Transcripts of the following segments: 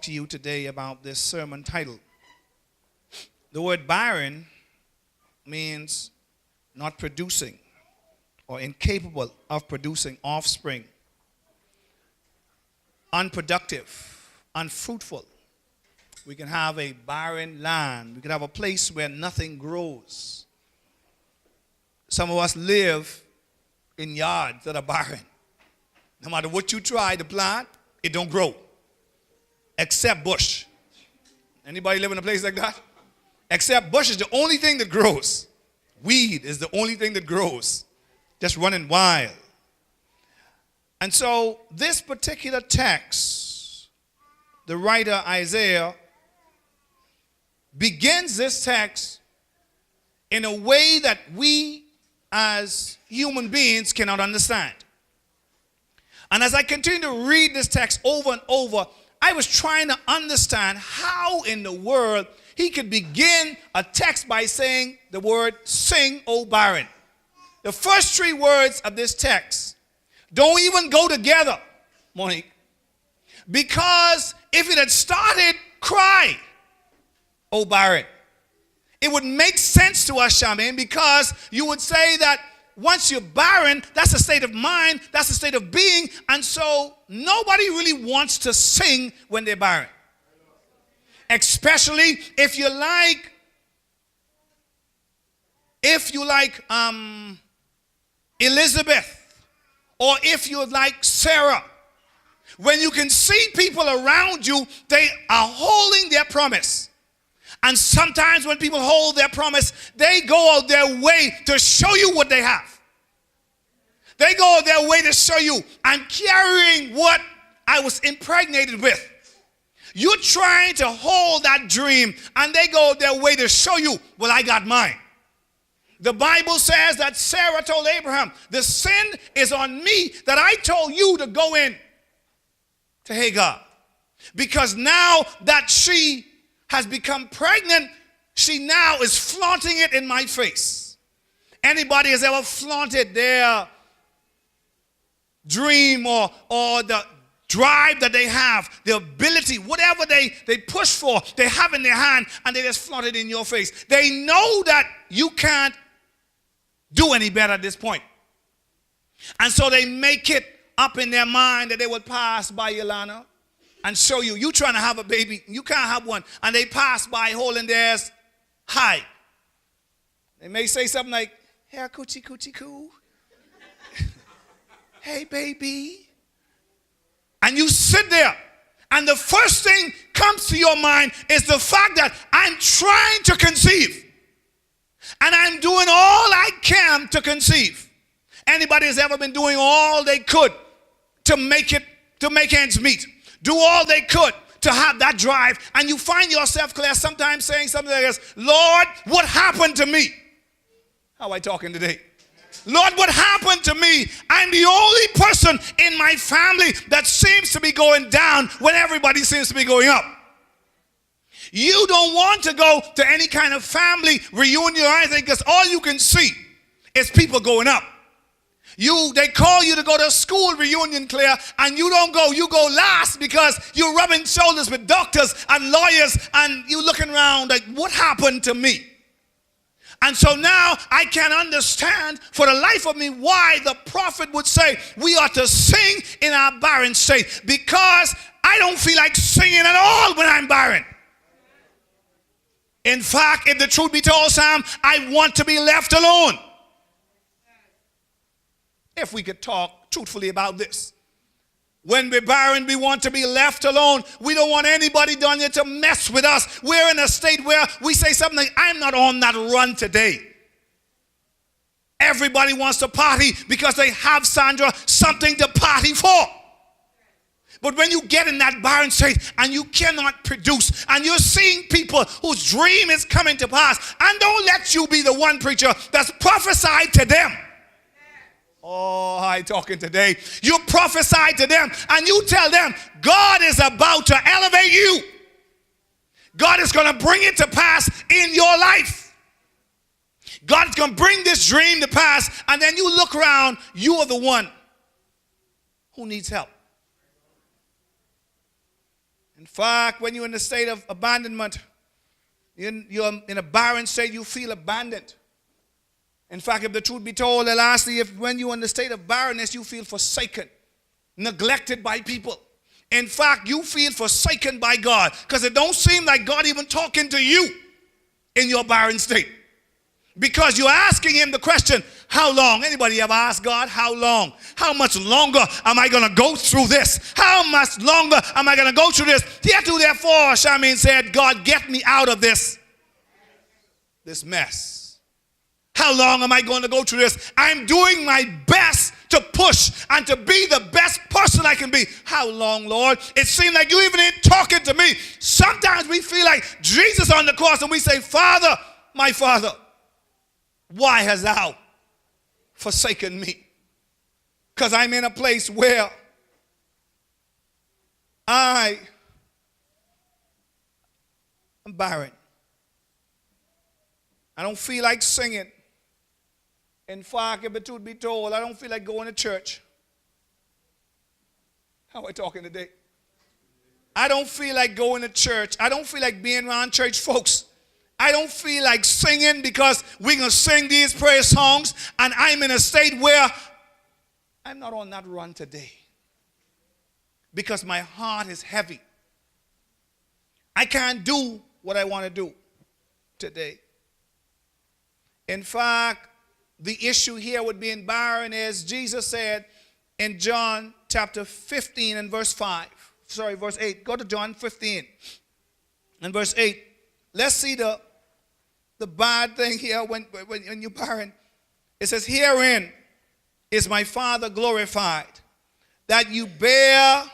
to you today about this sermon title. The word barren means not producing or incapable of producing offspring, unproductive, unfruitful. We can have a barren land. We can have a place where nothing grows. Some of us live in yards that are barren. No matter what you try to plant, it don't grow. Except bush. Anybody live in a place like that? Except bush is the only thing that grows. Weed is the only thing that grows. Just running wild. And so this particular text, the writer Isaiah begins this text in a way that we as human beings cannot understand. And as I continue to read this text over and over, I was trying to understand how in the world he could begin a text by saying the word, sing, O barren. The first three words of this text don't even go together, Monique. Because if it had started, cry, O barren, it would make sense to us, Charmaine, because you would say that once you're barren, that's a state of mind, that's a state of being, and so nobody really wants to sing when they're barren. Especially if you like Elizabeth, or if you like Sarah. When you can see people around you, they are holding their promise. And sometimes when people hold their promise, they go out their way to show you what they have. They go out their way to show you, I'm carrying what I was impregnated with. You're trying to hold that dream, and they go out their way to show you, well, I got mine. The Bible says that Sarah told Abraham, the sin is on me that I told you to go in to Hagar. Because now that she has become pregnant, she now is flaunting it in my face. Anybody has ever flaunted their dream or the drive that they have, the ability, whatever they push for, they have in their hand, and they just flaunt it in your face. They know that you can't do any better at this point. And so they make it up in their mind that they will pass by Yolanda and show you, you trying to have a baby, you can't have one. And they pass by holding theirs high. They may say something like, hey, coochie, coochie, coo. Hey, baby. And you sit there, and the first thing comes to your mind is the fact that I'm trying to conceive. And I'm doing all I can to conceive. Anybody has ever been doing all they could to make ends meet? Do all they could to have that drive, and you find yourself, Claire, sometimes saying something like this, Lord, what happened to me? How am I talking today? Lord, what happened to me? I'm the only person in my family that seems to be going down when everybody seems to be going up. You don't want to go to any kind of family reunion or anything because all you can see is people going up. They call you to go to a school reunion, Claire, and you don't go. You go last because you're rubbing shoulders with doctors and lawyers, and you're looking around like, what happened to me? And so now I can understand for the life of me why the prophet would say we ought to sing in our barren state, because I don't feel like singing at all when I'm barren. In fact, if the truth be told, Sam, I want to be left alone. If we could talk truthfully about this. When we're barren, we want to be left alone. We don't want anybody down here to mess with us. We're in a state where we say something like, I'm not on that run today. Everybody wants to party because they have, Sandra, something to party for. But when you get in that barren state and you cannot produce, and you're seeing people whose dream is coming to pass, and don't let you be the one preacher that's prophesied to them. Oh, I'm talking today. You prophesy to them and you tell them God is about to elevate you. God is going to bring it to pass in your life. God's going to bring this dream to pass, and then you look around, you are the one who needs help. In fact, when you're in a state of abandonment, you're in a barren state, you feel abandoned. In fact, if the truth be told, lastly, when you're in the state of barrenness, you feel forsaken, neglected by people. In fact, you feel forsaken by God because it don't seem like God even talking to you in your barren state. Because you're asking him the question, how long? Anybody ever ask God, how long? How much longer am I going to go through this? How much longer am I going to go through this? Hereto therefore, Shamin said, God, get me out of this mess. How long am I going to go through this? I'm doing my best to push and to be the best person I can be. How long, Lord? It seems like you even ain't talking to me. Sometimes we feel like Jesus on the cross and we say, Father, my Father, why hast thou forsaken me? Because I'm in a place where I am barren. I don't feel like singing. In fact, if the truth be told, I don't feel like going to church. How am I talking today? I don't feel like going to church. I don't feel like being around church folks. I don't feel like singing because we're going to sing these prayer songs and I'm in a state where I'm not on that run today because my heart is heavy. I can't do what I want to do today. In fact, the issue here with being barren is Jesus said in John chapter 15 and verse 8. Go to John 15 and verse 8. Let's see the bad thing here when you're barren. It says, herein is my Father glorified, that you bear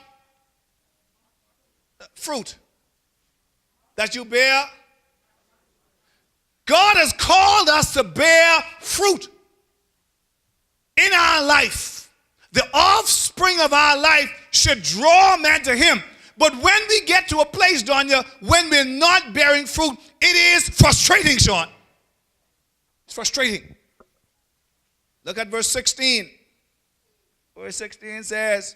fruit. That you bear. God has called us to bear fruit in our life. The offspring of our life should draw men to him. But when we get to a place, Donya, when we're not bearing fruit, it is frustrating, Sean. It's frustrating. Look at verse 16. Verse 16 says,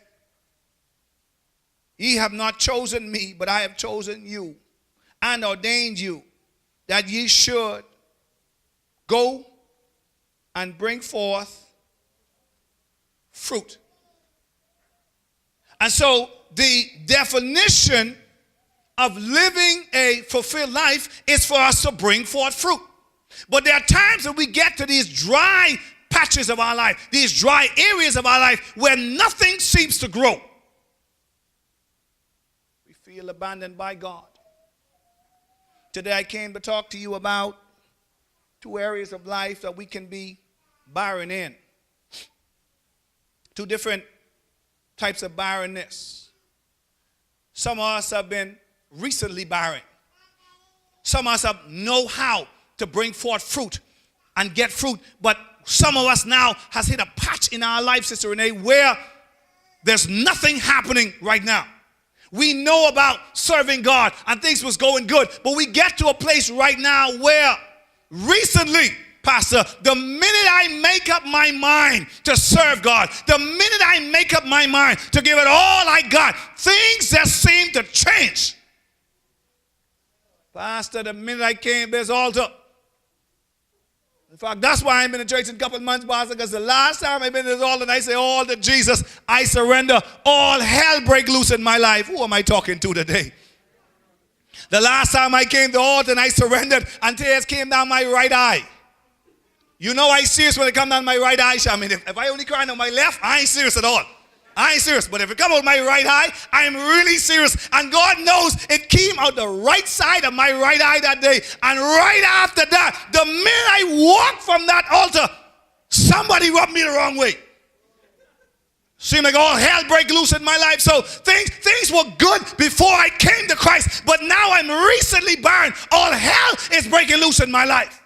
ye have not chosen me, but I have chosen you and ordained you that ye should go and bring forth fruit. And so the definition of living a fulfilled life is for us to bring forth fruit. But there are times that we get to these dry patches of our life, these dry areas of our life where nothing seems to grow. We feel abandoned by God. Today I came to talk to you about two areas of life that we can be barren in. Two different types of barrenness. Some of us have been recently barren. Some of us know how to bring forth fruit and get fruit, but some of us now has hit a patch in our life, Sister Renee, where there's nothing happening right now. We know about serving God and things was going good, but we get to a place right now where recently, Pastor, the minute I make up my mind to serve God, the minute I make up my mind to give it all I got, things just seem to change. Pastor, the minute I came, there's altar. In fact, that's why I'm in the church in a couple of months, Pastor, because the last time I've been to this altar and I say, all to Jesus, I surrender, all hell break loose in my life. Who am I talking to today? The last time I came to the altar and I surrendered and tears came down my right eye. You know I serious when it come down my right eye. I mean, if I only cry on my left, I ain't serious at all. I ain't serious. But if it come out my right eye, I'm really serious. And God knows it came out the right side of my right eye that day. And right after that, the minute I walked from that altar, somebody rubbed me the wrong way. Seemed like all hell break loose in my life. So things were good before I came to Christ. But now I'm recently barren. All hell is breaking loose in my life.